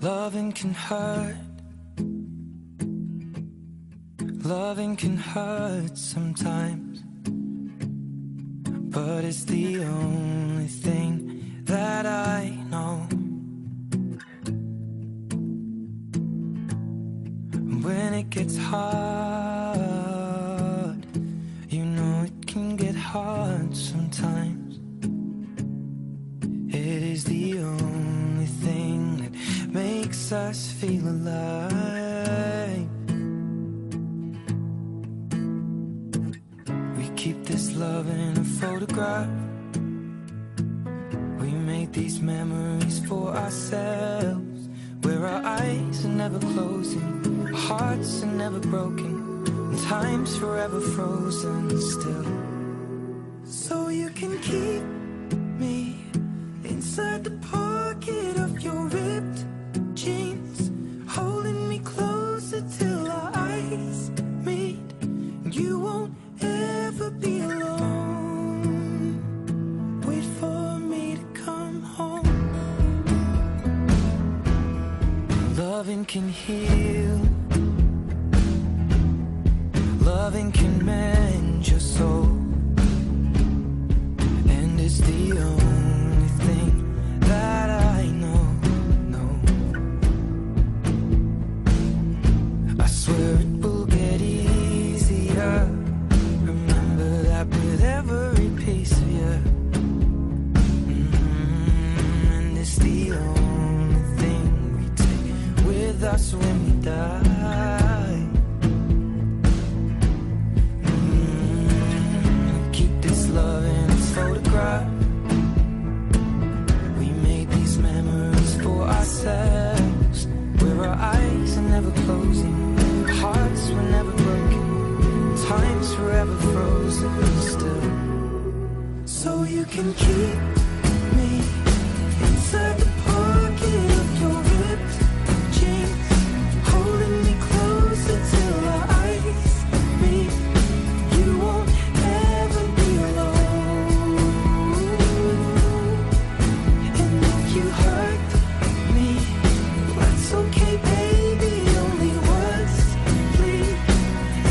Loving can hurt. Loving can hurt sometimes, but it's the only thing that I know. When it gets hard, you know it can get hard sometimes. It is the only thing that makes us feel alive. We keep this love in a photograph. We make these memories for ourselves, where our eyes are never closing, our hearts are never broken, and time's forever frozen still. So you can keep me inside the pocket of your ripped jeans, holding me closer till our eyes meet, and you won't ever be alone. Wait for me to come home. Loving can heal. Loving can mend your soul, and it's the only thing that I know. I swear it will get easier. Remember that with every piece of you. And it's the only thing we take with us when we die. Keep this love in its photograph. We made these memories for ourselves, where our eyes are never closing, our hearts were never broken, time's forever frozen still. So you can keep me inside the pocket of your ripped jeans, holding me closer till our eyes meet. You won't ever be alone. And if you hurt me, that's okay, baby. Only words bleed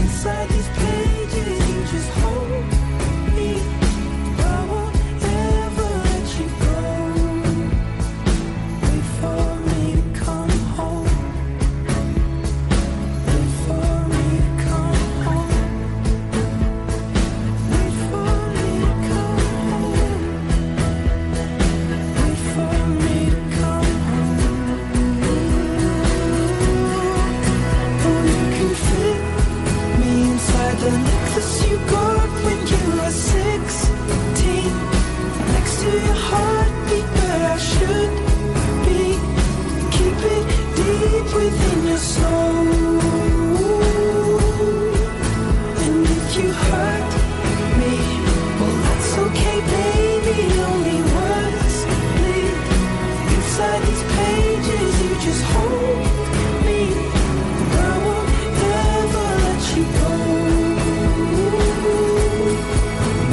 inside these pages. You just hold me. I won't ever let you go. Wait for me to come home. Wait for me to come home. Wait for me to come home. Wait for me to come home. Oh, you can fit me inside the necklace you got when you were 16, next to your heartbeat where I should be. Keep it deep within your soul. And if you hurt me, well, that's okay, baby. Only words bleed inside these pages. You just hold me. I won't ever let you go.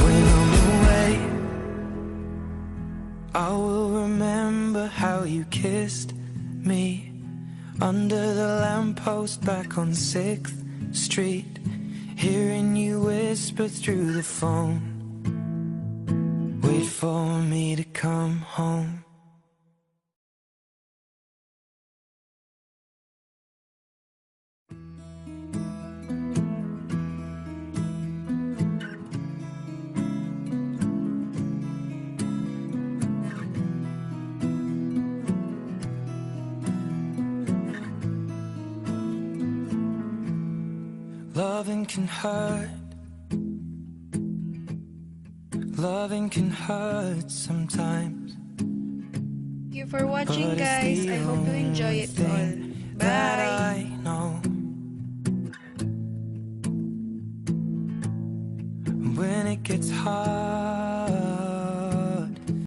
When I'm away, I will remember how you kissed me under the lamppost back on 6th Street, hearing you whisper through the phone. Wait for me to come home. Loving can hurt. Loving can hurt sometimes. Thank you for watching, But it's guys. the I hope you enjoy it only all. thing that Bye. I know. When it gets hard,